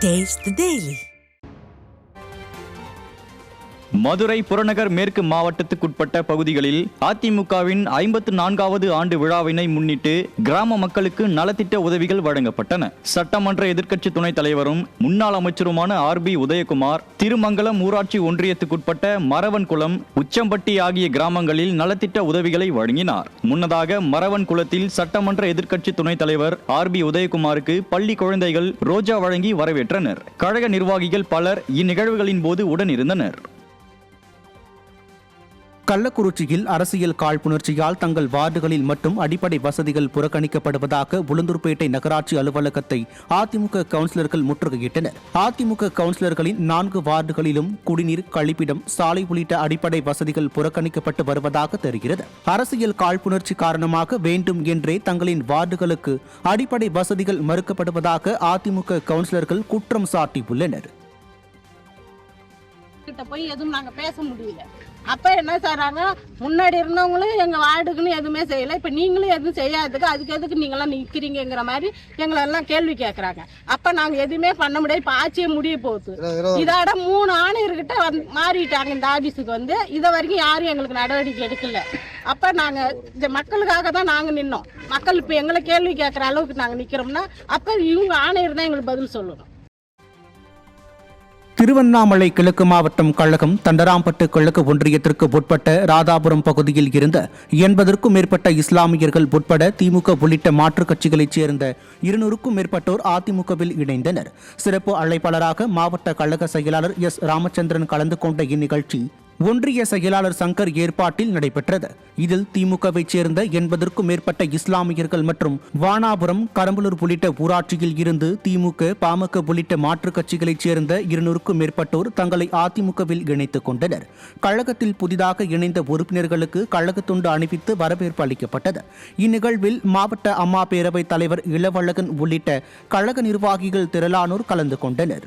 Taste the Daily. Madurai புறநகர் மேற்கு மாவட்டத்துக்குட்பட்ட பகுதிகளில் அதிமுகவின் 54வது ஆண்டு விழாவினை முன்னிட்டு கிராம மக்களுக்கு நலத்திட்ட உதவிகள் வழங்கப்பட்டன. சட்டமன்ற எதிர்க்கட்சி துணைத் தலைவரும் முன்னாள் அமைச்சருமான RB உதயகுமார் திருமங்கலம் ஊராட்சி ஒன்றியத்துக்குட்பட்ட மரவன்குளம், உச்சம்பட்டி ஆகிய கிராமங்களில் நலத்திட்ட உதவிகளை வழங்கினார். முன்னதாக மரவன்குளத்தில் சட்டமன்ற எதிர்க்கட்சி துணைத் தலைவர் RB உதயகுமாருக்கு பள்ளி குழந்தைகள் ரோஜா வழங்கி வரவேற்றனர். கழக நிர்வாகிகள் பலர் இந்நிகழ்வுகளின் போது உடனிருந்தனர். கள்ளக்குறிச்சியில் அரசியல் காழ்ப்புணர்ச்சியால் தங்கள் வார்டுகளில் மட்டும் அடிப்படை வசதிகள் புறக்கணிக்கப்படுவதாக உளுந்தூர்பேட்டை நகராட்சி அலுவலகத்தை அதிமுக கவுன்சிலர்கள் முற்றுகையிட்டனர். அதிமுக கவுன்சிலர்களின் 4 வார்டுகளிலும் குடிநீர், கழிப்பிடம், சாலை உள்ளிட்ட அடிப்படை வசதிகள் புறக்கணிக்கப்பட்டு வருவதாக தெரிகிறது. அரசியல் காழ்ப்புணர்ச்சி காரணமாக வேண்டும் என்றே தங்களின் வார்டுகளுக்கு அடிப்படை வசதிகள் மறுக்கப்படுவதாக அதிமுக கவுன்சிலர்கள் குற்றம் சாட்டியுள்ளனர். போய் எதுவும் நாங்க பேச முடியல. அப்ப என்ன செய்றாங்க, முன்னாடி இருந்தவங்களும் எங்க வார்டுக்குன்னு எதுவுமே செய்யல, இப்ப நீங்களும் எதுவும் செய்யாததுக்கு அதுக்கு எதுக்கு நீங்களாம் நிக்கிறீங்கிற மாதிரி எங்களெல்லாம் கேள்வி கேட்கறாங்க. அப்ப நாங்க எதுவுமே பண்ண முடியாது. இப்ப ஆட்சியே முடிய போகுது. இதோட 3 ஆணையர்கிட்ட மாறிட்டாங்க இந்த ஆபீஸுக்கு வந்து. இத வரைக்கும் யாரும் எங்களுக்கு நடவடிக்கை எடுக்கல. அப்ப நாங்க இந்த மக்களுக்காக தான் நாங்க நின்னோம். மக்கள் இப்ப எங்களை கேள்வி கேட்கற அளவுக்கு நாங்க நிக்கிறோம்னா அப்ப இவங்க ஆணையர் தான் எங்களுக்கு பதில் சொல்லணும். திருவண்ணாமலை கிழக்கு மாவட்டம் கழகம் தண்டராம்பட்டு கிழக்கு ஒன்றியத்திற்கு உட்பட்ட ராதாபுரம் பகுதியில் இருந்த 80க்கும் மேற்பட்ட இஸ்லாமியர்கள் உட்பட திமுக உள்ளிட்ட மாற்றுக் கட்சிகளைச் சேர்ந்த 200க்கும் மேற்பட்டோர் அதிமுகவில் இணைந்தனர். சிறப்பு அழைப்பாளராக மாவட்ட கழக செயலாளர் S. ராமச்சந்திரன் கலந்து கொண்ட இந்நிகழ்ச்சி ஒன்றிய செயலாளர் சங்கர் ஏற்பாட்டில் நடைபெற்றது. இதில் திமுகவைச் சேர்ந்த 80க்கும் மேற்பட்ட இஸ்லாமியர்கள் மற்றும் வானாபுரம், கரம்பலூர் உள்ளிட்ட ஊராட்சியில் இருந்து திமுக, பாமக உள்ளிட்ட மாற்றுக் கட்சிகளைச் சேர்ந்த 200க்கும் மேற்பட்டோர் தங்களை அதிமுகவில் இணைத்துக் கொண்டனர். கழகத்தில் புதிதாக இணைந்த உறுப்பினர்களுக்கு கழக துண்டு அணிவித்து வரவேற்பு அளிக்கப்பட்டது. இந்நிகழ்வில் மாவட்ட அம்மா பேரவைத் தலைவர் இளவழகன் உள்ளிட்ட கழக நிர்வாகிகள் திரளானோர் கலந்து கொண்டனர்.